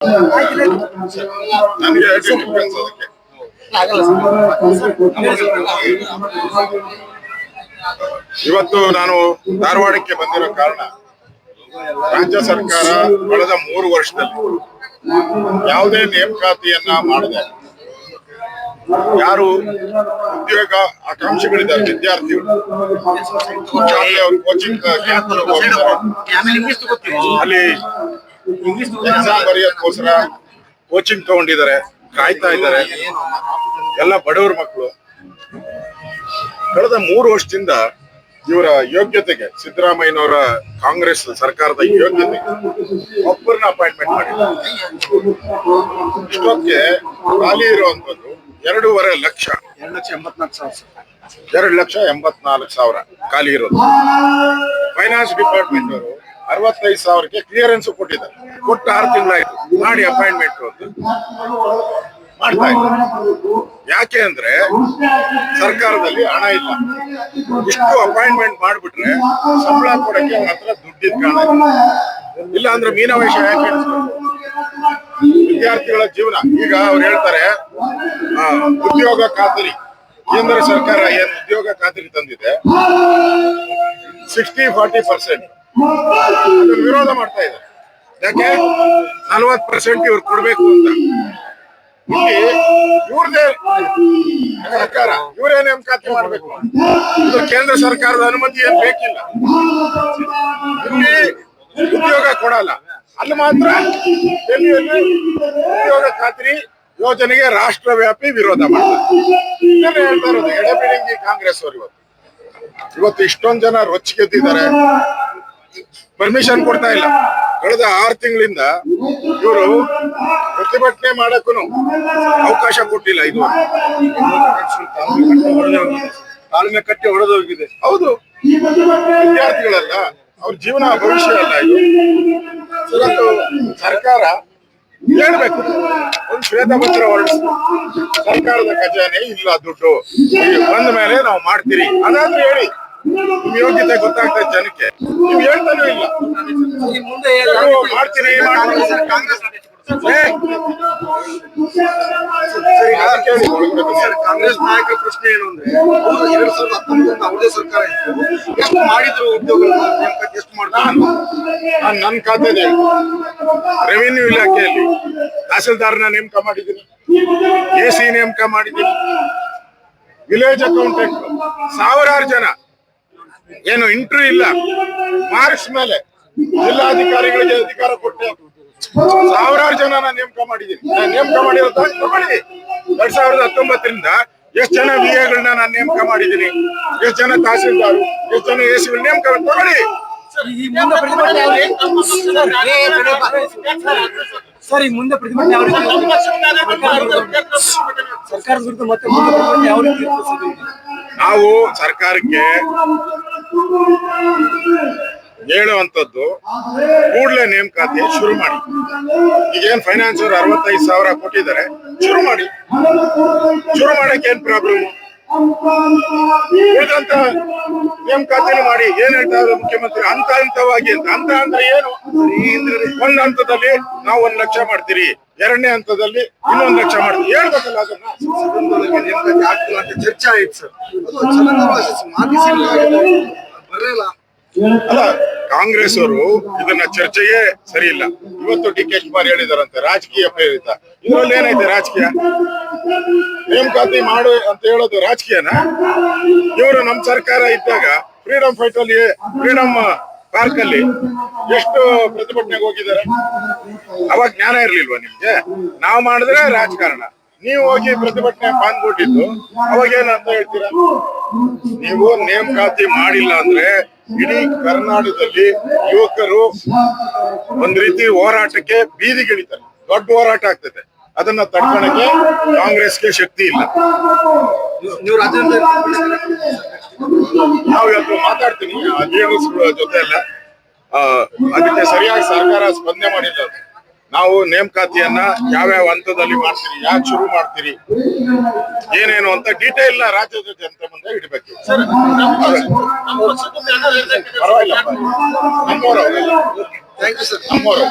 ನನಗೆ ಡಿಫೆನ್ಸ್ ಇವತ್ತು ನಾನು ಧಾರವಾಡಕ್ಕೆ ಬಂದಿರೋ ಕಾರಣ ರಾಜ್ಯ ಸರ್ಕಾರ ಕಳೆದ 3 ವರ್ಷದಲ್ಲಿ ಯಾವುದೇ ನೇಮಕಾತಿಯನ್ನ ಮಾಡದೆ ಯಾರು ಉದ್ಯೋಗ ಆಕಾಂಕ್ಷಿಗಳಿದ್ದಾರೆ ವಿದ್ಯಾರ್ಥಿಗಳು ಕೋಚಿಂಗ್ ಅಲ್ಲಿ ಎಕ್ಸಾಮ್ ಬರೆಯೋಕ್ಕೋಸ್ಕರ ಕೋಚಿಂಗ್ ತಗೊಂಡಿದ್ದಾರೆ, ಕಾಯ್ತಾ ಇದ್ದಾರೆ. ಎಲ್ಲ ಬಡವರ ಮಕ್ಕಳು. ಕಳೆದ 3 ವರ್ಷದಿಂದ ಇವರ ಯೋಗ್ಯತೆಗೆ ಸಿದ್ದರಾಮಯ್ಯನವರ ಕಾಂಗ್ರೆಸ್ ಸರ್ಕಾರದ ಯೋಗ್ಯತೆಗೆ ಒಬ್ಬರನ್ನ ಅಪಾಯಿಂಟ್ಮೆಂಟ್ ಮಾಡಿದ್ದಾರೆ. ಇಷ್ಟೊತ್ತಿಗೆ ಖಾಲಿ ಇರುವಂತದ್ದು 2.5 ಲಕ್ಷ 2,84,000 ಖಾಲಿ ಇರೋದು. ಫೈನಾನ್ಸ್ ಡಿಪಾರ್ಟ್ಮೆಂಟ್ ಅವರು 65,000ಕ್ಕೆ ಕ್ಲಿಯರೆನ್ಸ್ ಕೊಟ್ಟಿದ್ದಾರೆ. ಕೊಟ್ಟು 6 ತಿಂಗಳಾಯ್ತು. ಮಾಡಿ ಅಪಾಯಿಂಟ್ಮೆಂಟ್ ಅಂತ ಮಾಡ್ತಾ ಇದ್ದಾರೆ. ಯಾಕೆ ಅಂದ್ರೆ ಸರ್ಕಾರದಲ್ಲಿ ಹಣ ಇಲ್ಲ. ಇಷ್ಟು ಅಪಾಯಿಂಟ್ಮೆಂಟ್ ಮಾಡ್ಬಿಟ್ರೆ ಸಂಬಳ ಕೊಡಕ್ಕೆ ಅವ್ರ ಹತ್ರ ದುಡ್ಡಿದ್ ಕಾರಣ ಇಲ್ಲ ಅಂದ್ರೆ ಮೀನವೇಷ ಯಾಕೆ ವಿದ್ಯಾರ್ಥಿಗಳ ಜೀವನ. ಈಗ ಅವ್ರು ಹೇಳ್ತಾರೆ ಉದ್ಯೋಗ ಖಾತರಿ, ಕೇಂದ್ರ ಸರ್ಕಾರ ಏನ್ ಉದ್ಯೋಗ ಖಾತರಿ ತಂದಿದೆ 60-40% ಅದನ್ನು ವಿರೋಧ ಮಾಡ್ತಾ ಇದ್ದಾರೆ. ಯಾಕೆ 40% ಇವ್ರು ಕೊಡ್ಬೇಕು ಅಂತ. ಇಲ್ಲಿ ಇವ್ರದೇ ಸರ್ಕಾರ, ಇವರೇ ನೇಮಕಾತಿ ಮಾಡ್ಬೇಕು. ಇದು ಕೇಂದ್ರ ಸರ್ಕಾರದ ಅನುಮತಿ ಏನ್ ಬೇಕಿಲ್ಲ. ಇಲ್ಲಿ ಉದ್ಯೋಗ ಕೊಡಲ್ಲ, ಅಲ್ಲಿ ಮಾತ್ರ ಡೆಲ್ಲಿಯಲ್ಲಿ ಉದ್ಯೋಗ ಖಾತ್ರಿ ಯೋಜನೆಗೆ ರಾಷ್ಟ್ರವ್ಯಾಪಿ ವಿರೋಧ ಮಾಡ್ತಾರೆ. ಇದನ್ನೇ ಹೇಳ್ತಾ ಇರೋದು ಎಡಬಿಡಂಗಿ ಕಾಂಗ್ರೆಸ್ ಅವರು. ಇವತ್ತು ಇಷ್ಟೊಂದು ಜನ ರೊಚ್ಚಿಗೆದ್ದಿದ್ದಾರೆ, ಪರ್ಮಿಷನ್ ಕೊಡ್ತಾ ಇಲ್ಲ. ಕಳೆದ 6 ತಿಂಗಳಿಂದ ಇವರು ಪ್ರತಿಭಟನೆ ಮಾಡಕ್ಕೂ ಅವಕಾಶ ಕೊಟ್ಟಿಲ್ಲ. ಇದು ತಾಳ್ಮೆ ಕಟ್ಟಿ ಹೊಡೆದೋಗಿದೆ. ಹೌದು, ವಿದ್ಯಾರ್ಥಿಗಳಲ್ಲ, ಅವ್ರ ಜೀವನ ಭವಿಷ್ಯ ಅಲ್ಲ ಇದು. ಇವತ್ತು ಸರ್ಕಾರ ಹೇಳ್ಬೇಕು, ಒಂದು ಶ್ವೇತಪತ್ರ ಹೊರಡಿಸ್ಬೇಕು. ಸರ್ಕಾರದ ಖಜಾನೆ ಇಲ್ಲ ದುಡ್ಡು, ಬಂದ ಮೇಲೆ ನಾವು ಮಾಡ್ತೀರಿ ಅದಾದ್ರೂ ಹೇಳಿ. ನಿಮ್ ಯೋಗ್ಯತೆ ಗೊತ್ತಾಗ್ತದೆ ಜನಕ್ಕೆ, ನೀವು ಹೇಳ್ತಾನೂ ಇಲ್ಲ. ಮಾಡ್ತೀನಿ ಕಾಂಗ್ರೆಸ್ ನಾಯಕರ ಪ್ರಶ್ನೆ ಏನು ಅಂದ್ರೆ 2019 ಅವ್ರದೇ ಸರ್ಕಾರ ಇತ್ತು, ಎಷ್ಟು ಮಾಡಿದ್ರು ಉದ್ಯೋಗ ಎಷ್ಟು ಮಾಡ್ತಾರೆ. ನಾನು ನನ್ನ ಖಾತೆಗೆ ರೆವಿನ್ಯೂ ಇಲಾಖೆಯಲ್ಲಿ ತಹಸೀಲ್ದಾರ್ನ ನೇಮಕ ಮಾಡಿದ್ದೀನಿ, AC ನೇಮಕ ಮಾಡಿದ್ದೀನಿ, ವಿಲೇಜ್ ಅಕೌಂಟೆಂಟ್ 1000 ಜನ. ಏನು ಇಂಟರ್ವ್ಯೂ ಇಲ್ಲ, ಮಾರ್ಕ್ಸ್ ಮೇಲೆ ಜಿಲ್ಲಾಧಿಕಾರಿಗಳಿಗೆ ಅಧಿಕಾರ ಕೊಟ್ಟೆ 1000 ಜನನ ನೇಮಕ ಮಾಡಿದ್ದೀನಿ. ನಾನು ನೇಮಕ ಮಾಡಿರೋ ತಗೊಳ್ಳಿ. 2019ರಿಂದ ಎಷ್ಟು ಜನ VAಗಳನ್ನ ನಾನು ನೇಮಕ ಮಾಡಿದ್ದೀನಿ, ಎಷ್ಟು ಜನ ತಹಸೀಲ್ದಾರ್, ಎಷ್ಟು ಜನ AC ನೇಮಕ ತಗೊಳ್ಳಿ. ಸರ್, ಈ ಮುಂದೆ ಪ್ರತಿಭಟನೆ ಸರ್ಕಾರದ ವಿರುದ್ಧ ಮತ್ತೆ ಯಾವ ರೀತಿ ನಾವು ಸರ್ಕಾರಕ್ಕೆ ಹೇಳುವಂತದ್ದು ಕೂಡಲೇ ನೇಮಕಾತಿ ಶುರು ಮಾಡಿ. ಈಗೇನ್ ಫೈನಾನ್ಸ್ ಅವರು 65,000 ಕೊಟ್ಟಿದ್ದಾರೆ, ಶುರು ಮಾಡಿ. ಶುರು ಮಾಡಕ್ಕೆ ಏನ್ ಪ್ರಾಬ್ಲಮ್? ಉಳಿದಂತ ನೇಮಕಾತಿನ ಮಾಡಿ. ಏನ್ ಹೇಳ್ತಾ ಇದ್ದಾರೆ ಮುಖ್ಯಮಂತ್ರಿ? ಹಂತ ಹಂತವಾಗಿ ಅಂತ. ಹಂತ ಅಂದ್ರೆ ಏನು? ಒಂದ್ ಹಂತದಲ್ಲಿ ನಾವು 1 ಲಕ್ಷ ಮಾಡ್ತೀರಿ, 2ನೇ ಹಂತದಲ್ಲಿ ಇನ್ನೊಂದು 1 ಲಕ್ಷ ಮಾಡ್ತೀವಿ ಹೇಳ್ಬೇಕಲ್ಲ. ಅದನ್ನ ನೇಮಕಾತಿ ಆಗ್ತಿಲ್ಲ ಅಂತ ಚರ್ಚೆ ಆಯ್ತು ಸರ್. ಬರಲ್ಲ ಅಲ್ಲ, ಕಾಂಗ್ರೆಸ್ ಅವರು ಇದನ್ನ ಚರ್ಚೆಗೆ ಸರಿ ಇಲ್ಲ. ಇವತ್ತು DK ಶಿವಕುಮಾರ್ ಹೇಳಿದಾರಂತೆ ರಾಜಕೀಯ ಪ್ರೇರಿತ. ಇದ್ರಲ್ಲಿ ಏನೈತೆ ರಾಜಕೀಯ? ನೇಮಕಾತಿ ಮಾಡು ಅಂತ ಹೇಳೋದು ರಾಜಕೀಯನ? ಇವರು ನಮ್ ಸರ್ಕಾರ ಇದ್ದಾಗ ಫ್ರೀಡಂ ಫೈಟ್ ಅಲ್ಲಿ, ಫ್ರೀಡಂ ಪಾರ್ಕ್ ಅಲ್ಲಿ ಎಷ್ಟು ಪ್ರತಿಭಟನೆಗೆ ಹೋಗಿದ್ದಾರೆ? ಅವಾಗ ಜ್ಞಾನ ಇರ್ಲಿಲ್ವಾ ನಿಮ್ಗೆ? ನಾವು ಮಾಡಿದ್ರೆ ರಾಜಕಾರಣ, ನೀವು ಹೋಗಿ ಪ್ರತಿಭಟನೆ ಪಾಲ್ಗೊಂಡಿದ್ದು ಅವಾಗ ಏನಂತ ಹೇಳ್ತೀರಾ? ನೀವು ನೇಮಕಾತಿ ಮಾಡಿಲ್ಲ ಅಂದ್ರೆ ಇಡೀ ಕರ್ನಾಟಕದಲ್ಲಿ ಯುವಕರು ಒಂದ್ ರೀತಿ ಹೋರಾಟಕ್ಕೆ ಬೀದಿಗಿಳಿತಾರೆ. ದೊಡ್ಡ ಹೋರಾಟ ಆಗ್ತದೆ. ಅದನ್ನ ತಡ್ಕೊಳಕ್ಕೆ ಕಾಂಗ್ರೆಸ್ಗೆ ಶಕ್ತಿ ಇಲ್ಲ. ನಾವು ಇವತ್ತು ಮಾತಾಡ್ತೀನಿ ಅಧಿಕಾರಿಗಳ ಜೊತೆ ಎಲ್ಲ, ಅದಕ್ಕೆ ಸರಿಯಾಗಿ ಸರ್ಕಾರ ಸ್ಪಂದನೆ ಮಾಡಿಲ್ಲ. ನಾವು ನೇಮಕಾತಿಯನ್ನ ಯಾವ್ಯಾವ ಹಂತದಲ್ಲಿ ಮಾಡ್ತೀರಿ, ಯಾಕೆ ಶುರು ಮಾಡ್ತೀರಿ, ಏನೇನು ಅಂತ ಡೀಟೇಲ್ ನ ರಾಜ್ಯದ ಜನತೆ ಮುಂದೆ ಇಡಬೇಕು. ಪರವಾಗಿಲ್ಲ, ನಮ್ಮವರು